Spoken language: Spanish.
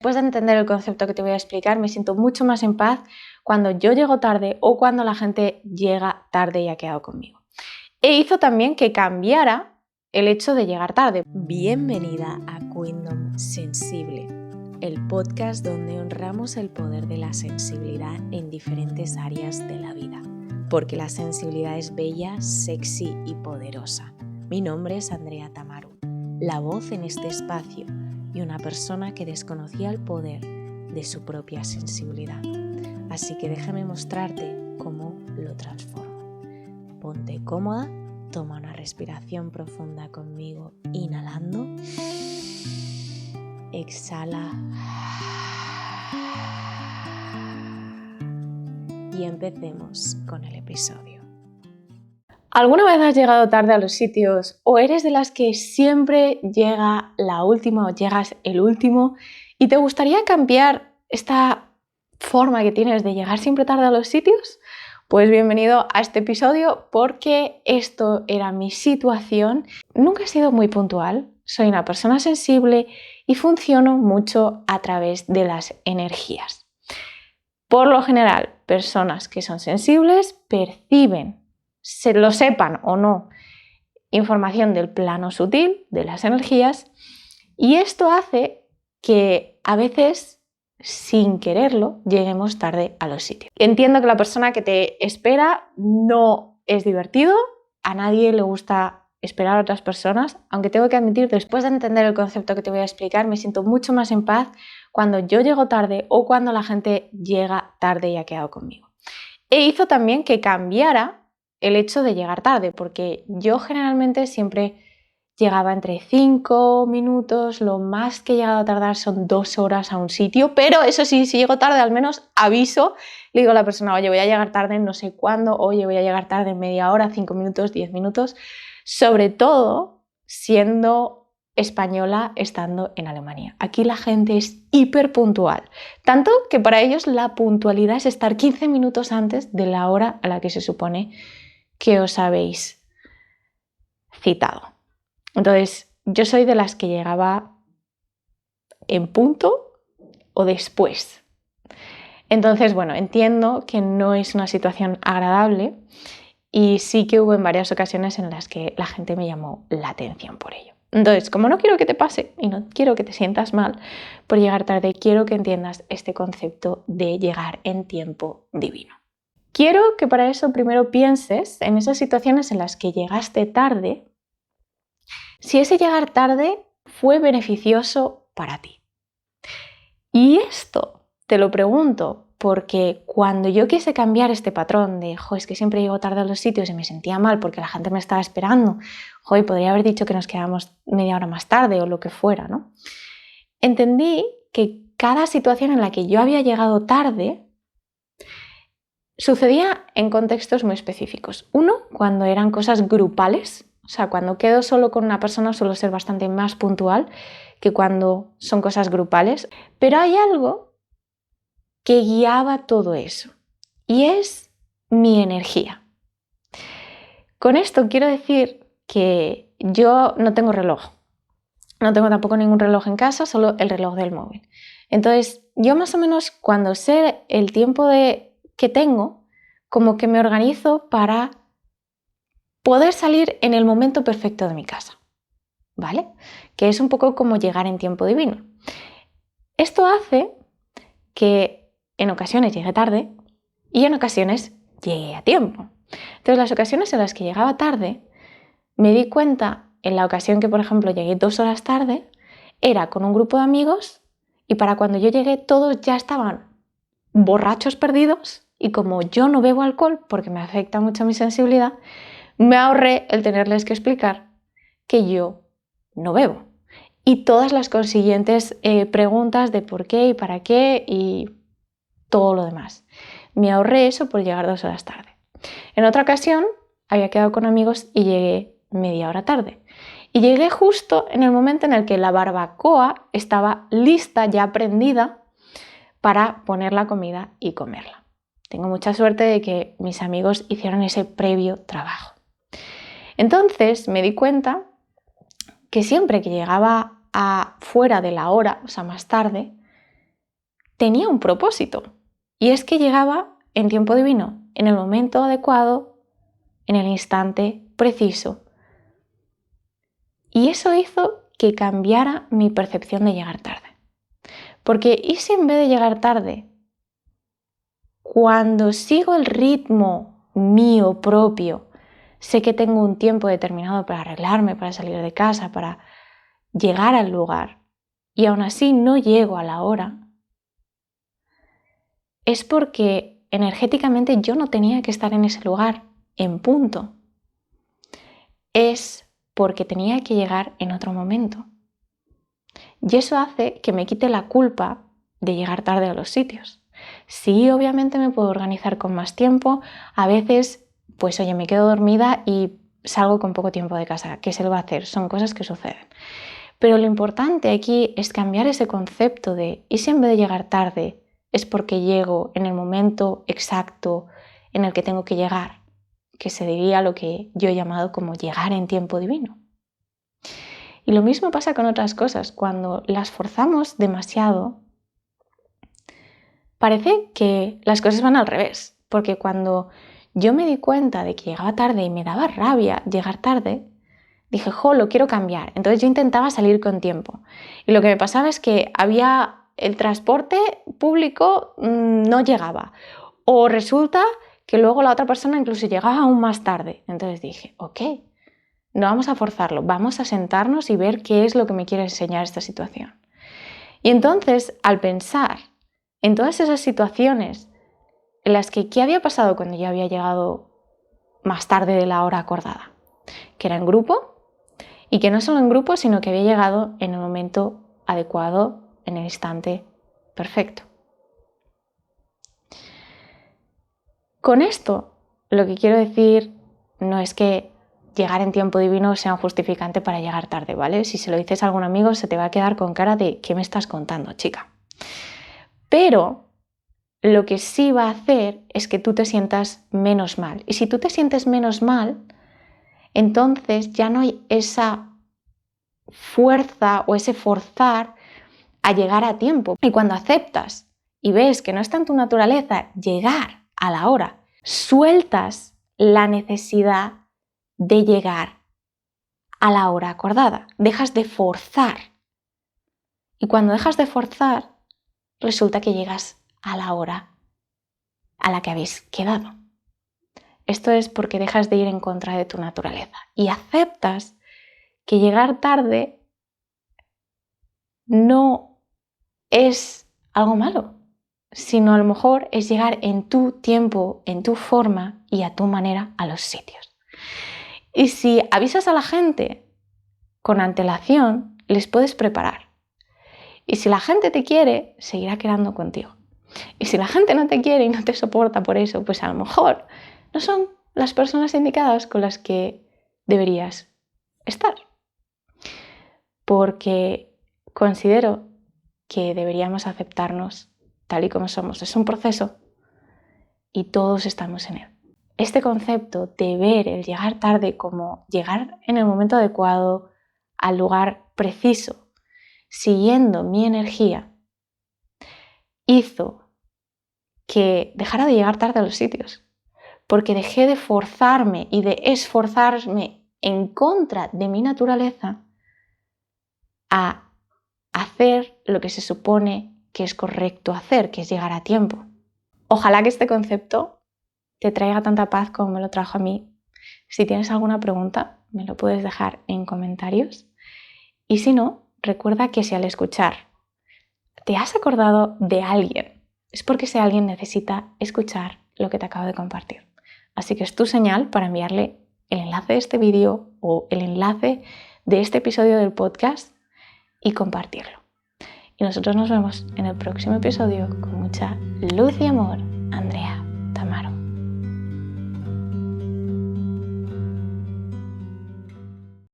Después de entender el concepto que te voy a explicar, me siento mucho más en paz cuando yo llego tarde o cuando la gente llega tarde y ha quedado conmigo. E hizo también que cambiara el hecho de llegar tarde. Bienvenida a Queendom Sensible, el podcast donde honramos el poder de la sensibilidad en diferentes áreas de la vida, porque la sensibilidad es bella, sexy y poderosa. Mi nombre es Andrea Tamaru, la voz en este espacio y una persona que desconocía el poder de su propia sensibilidad. Así que déjame mostrarte cómo lo transformo. Ponte cómoda, toma una respiración profunda conmigo, inhalando, exhala y empecemos con el episodio. ¿Alguna vez has llegado tarde a los sitios o eres de las que siempre llega la última o llegas el último y te gustaría cambiar esta forma que tienes de llegar siempre tarde a los sitios? Pues bienvenido a este episodio porque esto era mi situación. Nunca he sido muy puntual, soy una persona sensible y funciono mucho a través de las energías. Por lo general, personas que son sensibles perciben, se lo sepan o no, información del plano sutil, de las energías, y esto hace que a veces, sin quererlo, lleguemos tarde a los sitios. Entiendo que la persona que te espera no es divertido, a nadie le gusta esperar a otras personas, aunque tengo que admitir, después de entender el concepto que te voy a explicar, me siento mucho más en paz cuando yo llego tarde o cuando la gente llega tarde y ha quedado conmigo. E hizo también que cambiara el hecho de llegar tarde, porque yo generalmente siempre llegaba entre 5 minutos, lo más que he llegado a tardar son 2 horas a un sitio, pero eso sí, si llego tarde al menos aviso, le digo a la persona, oye, voy a llegar tarde no sé cuándo, oye, voy a llegar tarde en media hora, 5 minutos, 10 minutos, sobre todo siendo española estando en Alemania. Aquí la gente es hiper puntual, tanto que para ellos la puntualidad es estar 15 minutos antes de la hora a la que se supone que os habéis citado. Entonces, yo soy de las que llegaba en punto o después. Entonces, bueno, entiendo que no es una situación agradable y sí que hubo en varias ocasiones en las que la gente me llamó la atención por ello. Entonces, como no quiero que te pase y no quiero que te sientas mal por llegar tarde, quiero que entiendas este concepto de llegar en tiempo divino. Quiero que para eso primero pienses en esas situaciones en las que llegaste tarde, si ese llegar tarde fue beneficioso para ti. Y esto te lo pregunto porque cuando yo quise cambiar este patrón de es que siempre llego tarde a los sitios y me sentía mal porque la gente me estaba esperando, y podría haber dicho que nos quedamos media hora más tarde o lo que fuera, ¿no? Entendí que cada situación en la que yo había llegado tarde sucedía en contextos muy específicos. Uno, cuando eran cosas grupales, o sea, cuando quedo solo con una persona suelo ser bastante más puntual que cuando son cosas grupales, pero hay algo que guiaba todo eso y es mi energía. Con esto quiero decir que yo no tengo reloj, no tengo tampoco ningún reloj en casa, solo el reloj del móvil. Entonces, yo más o menos cuando sé el tiempo que tengo, como que me organizo para poder salir en el momento perfecto de mi casa, ¿vale? Que es un poco como llegar en tiempo divino. Esto hace que en ocasiones llegue tarde y en ocasiones llegue a tiempo. Entonces, las ocasiones en las que llegaba tarde, me di cuenta, en la ocasión que, por ejemplo, llegué 2 horas tarde, era con un grupo de amigos y para cuando yo llegué todos ya estaban borrachos perdidos y como yo no bebo alcohol porque me afecta mucho mi sensibilidad, me ahorré el tenerles que explicar que yo no bebo. Y todas las consiguientes preguntas de por qué y para qué y todo lo demás. Me ahorré eso por llegar 2 horas tarde. En otra ocasión había quedado con amigos y llegué media hora tarde. Y llegué justo en el momento en el que la barbacoa estaba lista, ya prendida, para poner la comida y comerla. Tengo mucha suerte de que mis amigos hicieron ese previo trabajo. Entonces me di cuenta que siempre que llegaba fuera de la hora, o sea, más tarde, tenía un propósito, y es que llegaba en tiempo divino, en el momento adecuado, en el instante preciso. Y eso hizo que cambiara mi percepción de llegar tarde. Porque ¿y si en vez de llegar tarde, cuando sigo el ritmo mío propio, sé que tengo un tiempo determinado para arreglarme, para salir de casa, para llegar al lugar, y aún así no llego a la hora, es porque energéticamente yo no tenía que estar en ese lugar en punto. Es porque tenía que llegar en otro momento. Y eso hace que me quite la culpa de llegar tarde a los sitios. Sí, obviamente me puedo organizar con más tiempo. A veces, pues oye, me quedo dormida y salgo con poco tiempo de casa. ¿Qué se le va a hacer? Son cosas que suceden. Pero lo importante aquí es cambiar ese concepto de ¿y si en vez de llegar tarde es porque llego en el momento exacto en el que tengo que llegar? Que se diría lo que yo he llamado como llegar en tiempo divino. Y lo mismo pasa con otras cosas. Cuando las forzamos demasiado, parece que las cosas van al revés. Porque cuando yo me di cuenta de que llegaba tarde y me daba rabia llegar tarde, dije, lo quiero cambiar. Entonces yo intentaba salir con tiempo. Y lo que me pasaba es que el transporte público no llegaba. O resulta que luego la otra persona incluso llegaba aún más tarde. Entonces dije, ok, no vamos a forzarlo, vamos a sentarnos y ver qué es lo que me quiere enseñar esta situación. Y entonces, al pensar en todas esas situaciones en las que qué había pasado cuando yo había llegado más tarde de la hora acordada, que era en grupo, y que no solo en grupo, sino que había llegado en el momento adecuado, en el instante perfecto. Con esto, lo que quiero decir no es que llegar en tiempo divino sea un justificante para llegar tarde, ¿vale? Si se lo dices a algún amigo, se te va a quedar con cara de ¿qué me estás contando, chica? Pero lo que sí va a hacer es que tú te sientas menos mal. Y si tú te sientes menos mal, entonces ya no hay esa fuerza o ese forzar a llegar a tiempo. Y cuando aceptas y ves que no está en tu naturaleza llegar a la hora, sueltas la necesidad de llegar a la hora acordada. Dejas de forzar. Y cuando dejas de forzar, resulta que llegas a la hora a la que habéis quedado. Esto es porque dejas de ir en contra de tu naturaleza y aceptas que llegar tarde no es algo malo, sino a lo mejor es llegar en tu tiempo, en tu forma y a tu manera a los sitios. Y si avisas a la gente con antelación, les puedes preparar. Y si la gente te quiere, seguirá quedando contigo. Y si la gente no te quiere y no te soporta por eso, pues a lo mejor no son las personas indicadas con las que deberías estar. Porque considero que deberíamos aceptarnos tal y como somos. Es un proceso y todos estamos en él. Este concepto de ver el llegar tarde como llegar en el momento adecuado, al lugar preciso, siguiendo mi energía, hizo que dejara de llegar tarde a los sitios, porque dejé de forzarme y de esforzarme en contra de mi naturaleza a hacer lo que se supone que es correcto hacer, que es llegar a tiempo. Ojalá que este concepto te traiga tanta paz como me lo trajo a mí. Si tienes alguna pregunta, me lo puedes dejar en comentarios. Y si no, recuerda que si al escuchar te has acordado de alguien, es porque ese alguien necesita escuchar lo que te acabo de compartir. Así que es tu señal para enviarle el enlace de este vídeo o el enlace de este episodio del podcast y compartirlo. Y nosotros nos vemos en el próximo episodio con mucha luz y amor.